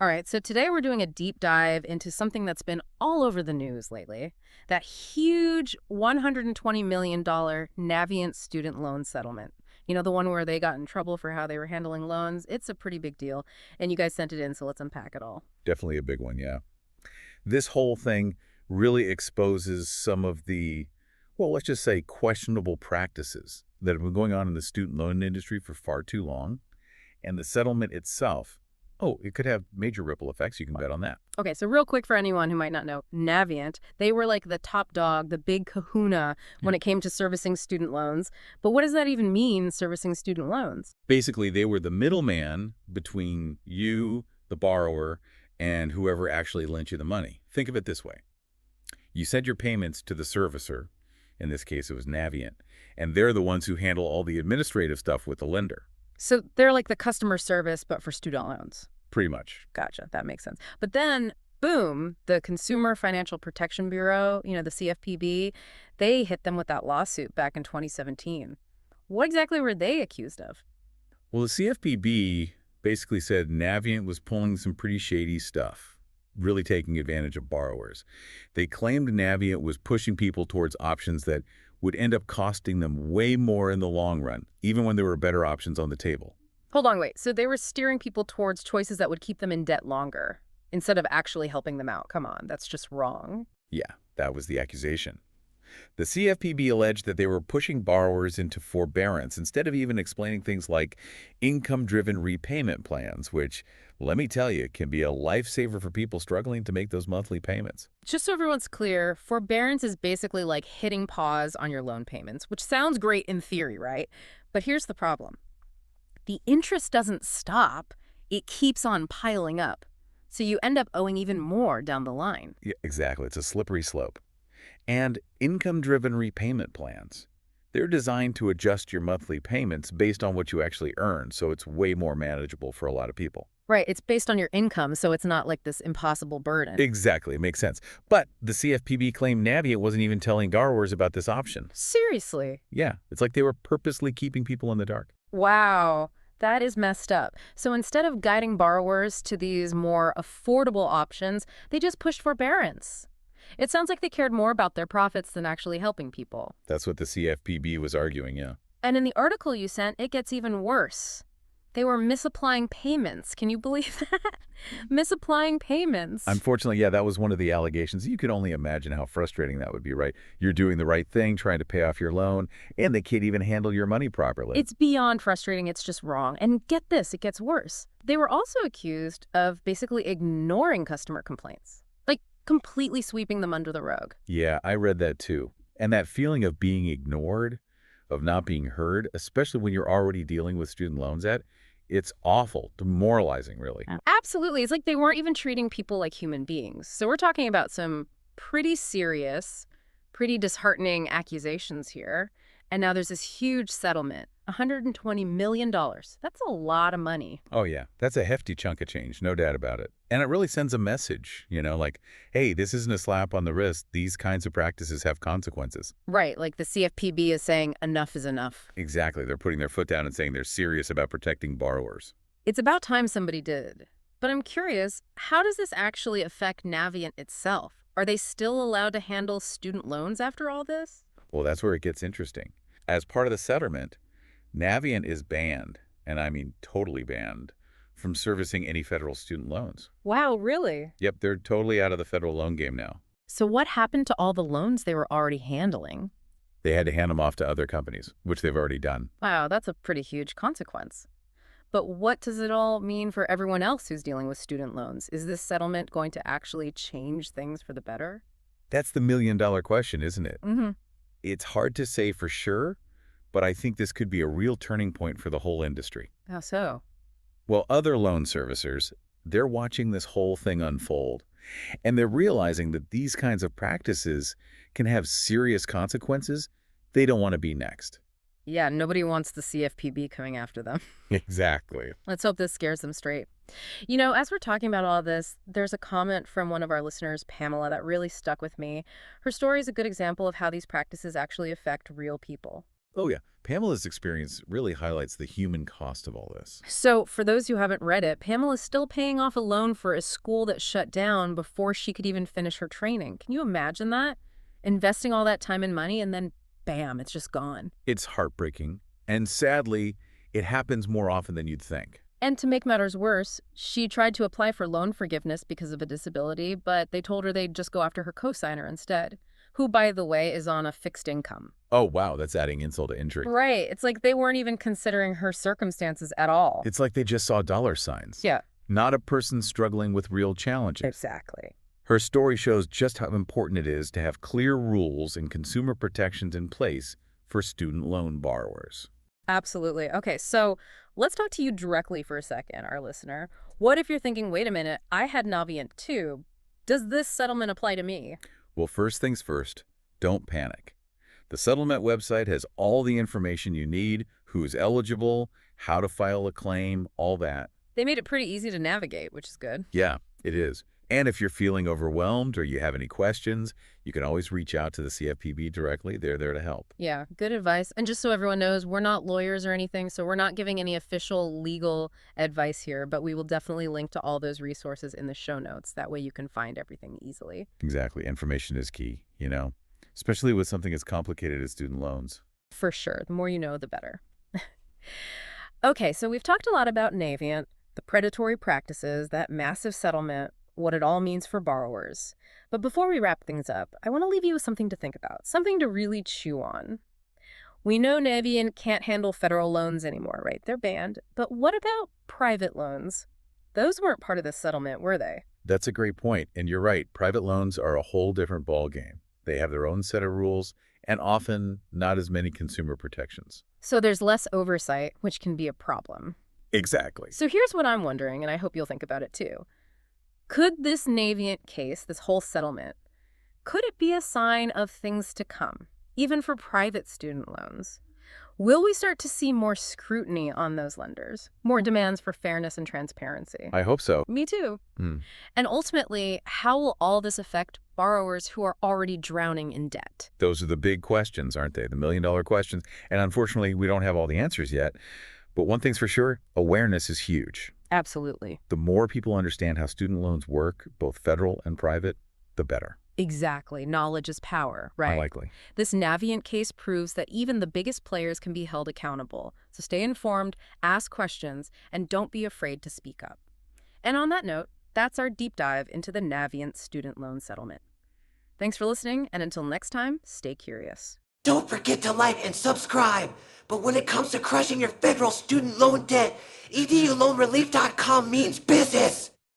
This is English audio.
All right, so today we're doing a deep dive into something that's been all over the news lately. That huge $120 million Navient student loan settlement. You know, the one where they got in trouble for how they were handling loans. It's a pretty big deal. And you guys sent it in, so let's unpack it all. Definitely a big one, yeah. This whole thing really exposes some of the, well, let's just say questionable practices that have been going on in the student loan industry for far too long. And the settlement itself, oh, it could have major ripple effects. You can bet on that. Okay, so real quick for anyone who might not know, Navient, they were like the top dog, the big kahuna when it came to servicing student loans. But what does that even mean, servicing student loans? Basically, they were the middleman between you, the borrower, and whoever actually lent you the money. Think of it this way. You send your payments to the servicer, in this case it was Navient, and they're the ones who handle all the administrative stuff with the lender. So they're like the customer service, but for student loans. Pretty much. Gotcha. That makes sense. But then, boom, the Consumer Financial Protection Bureau, the CFPB, they hit them with that lawsuit back in 2017. What exactly were they accused of? Well, the CFPB basically said Navient was pulling some pretty shady stuff, really taking advantage of borrowers. They claimed Navient was pushing people towards options that would end up costing them way more in the long run, even when there were better options on the table. Hold on, wait. So they were steering people towards choices that would keep them in debt longer instead of actually helping them out. Come on, that's just wrong. Yeah, that was the accusation. The CFPB alleged that they were pushing borrowers into forbearance instead of even explaining things like income-driven repayment plans, which, let me tell you, can be a lifesaver for people struggling to make those monthly payments. Just so everyone's clear, forbearance is basically like hitting pause on your loan payments, which sounds great in theory, right? But here's the problem. The interest doesn't stop. It keeps on piling up. So you end up owing even more down the line. Yeah, exactly. It's a slippery slope. And income-driven repayment plans. They're designed to adjust your monthly payments based on what you actually earn, so it's way more manageable for a lot of people. Right, it's based on your income, so it's not like this impossible burden. Exactly, it makes sense. But the CFPB claimed Navient wasn't even telling borrowers about this option. Seriously? Yeah, it's like they were purposely keeping people in the dark. Wow, that is messed up. So instead of guiding borrowers to these more affordable options, they just pushed forbearance. It sounds like they cared more about their profits than actually helping people. That's what the CFPB was arguing, yeah. And in the article you sent, it gets even worse. They were misapplying payments. Can you believe that? Misapplying payments. Unfortunately, yeah, that was one of the allegations. You could only imagine how frustrating that would be, right? You're doing the right thing, trying to pay off your loan, and they can't even handle your money properly. It's beyond frustrating. It's just wrong. And get this, it gets worse. They were also accused of basically ignoring customer complaints, like completely sweeping them under the rug. Yeah, I read that too. And that feeling of being ignored, of not being heard, especially when you're already dealing with student loan debt, it's awful, demoralizing, really. Absolutely. It's like they weren't even treating people like human beings. So we're talking about some pretty serious, pretty disheartening accusations here. And now there's this huge settlement, $120 million. That's a lot of money. Oh, yeah, that's a hefty chunk of change, no doubt about it. And it really sends a message, like, hey, this isn't a slap on the wrist. These kinds of practices have consequences. Right, like the CFPB is saying enough is enough. Exactly. They're putting their foot down and saying they're serious about protecting borrowers. It's about time somebody did. But I'm curious, how does this actually affect Navient itself? Are they still allowed to handle student loans after all this? Well, that's where it gets interesting. As part of the settlement, Navient is banned, and I mean totally banned, from servicing any federal student loans. Wow, really? Yep, they're totally out of the federal loan game now. So what happened to all the loans they were already handling? They had to hand them off to other companies, which they've already done. Wow, that's a pretty huge consequence. But what does it all mean for everyone else who's dealing with student loans? Is this settlement going to actually change things for the better? That's the million-dollar question, isn't it? Mm-hmm. It's hard to say for sure, but I think this could be a real turning point for the whole industry. How so? Well, other loan servicers, they're watching this whole thing unfold, and they're realizing that these kinds of practices can have serious consequences. They don't want to be next. Yeah, nobody wants the CFPB coming after them. Exactly. Let's hope this scares them straight. As we're talking about all this, there's a comment from one of our listeners, Pamela, that really stuck with me. Her story is a good example of how these practices actually affect real people. Oh, yeah. Pamela's experience really highlights the human cost of all this. So, for those who haven't read it, Pamela's still paying off a loan for a school that shut down before she could even finish her training. Can you imagine that? Investing all that time and money, and then bam, it's just gone. It's heartbreaking, and sadly, it happens more often than you'd think. And to make matters worse, she tried to apply for loan forgiveness because of a disability, but they told her they'd just go after her cosigner instead, who, by the way, is on a fixed income. Oh, wow, that's adding insult to injury. Right. It's like they weren't even considering her circumstances at all. It's like they just saw dollar signs, Yeah, not a person struggling with real challenges. exactly. Her story shows just how important it is to have clear rules and consumer protections in place for student loan borrowers. Absolutely. Okay, so let's talk to you directly for a second, our listener. What if you're thinking, wait a minute, I had Navient too. Does this settlement apply to me? Well, first things first, don't panic. The settlement website has all the information you need, who's eligible, how to file a claim, all that. They made it pretty easy to navigate, which is good. Yeah, it is. And if you're feeling overwhelmed or you have any questions, you can always reach out to the CFPB directly. They're there to help. Yeah, good advice. And just so everyone knows, we're not lawyers or anything, so we're not giving any official legal advice here, but we will definitely link to all those resources in the show notes. That way you can find everything easily. Exactly. Information is key, especially with something as complicated as student loans. For sure. The more you know, the better. Okay, so we've talked a lot about Navient, the predatory practices, that massive settlement, what it all means for borrowers. But before we wrap things up, I want to leave you with something to think about, something to really chew on. We know Navient can't handle federal loans anymore, right? They're banned. But what about private loans? Those weren't part of this settlement, were they? That's a great point, and you're right. Private loans are a whole different ballgame. They have their own set of rules and often not as many consumer protections. So there's less oversight, which can be a problem. Exactly. So here's what I'm wondering, and I hope you'll think about it too. Could this Navient case, this whole settlement, could it be a sign of things to come, even for private student loans? Will we start to see more scrutiny on those lenders, more demands for fairness and transparency? I hope so. Me too. Hmm. And ultimately, how will all this affect borrowers who are already drowning in debt? Those are the big questions, aren't they? The million-dollar questions. And unfortunately, we don't have all the answers yet. But one thing's for sure, awareness is huge. Absolutely. The more people understand how student loans work, both federal and private, the better. Exactly. Knowledge is power, right? Unlikely. This Navient case proves that even the biggest players can be held accountable. So stay informed, ask questions, and don't be afraid to speak up. And on that note, that's our deep dive into the Navient student loan settlement. Thanks for listening, and until next time, stay curious. Don't forget to like and subscribe. But when it comes to crushing your federal student loan debt, eduloanrelief.com means business.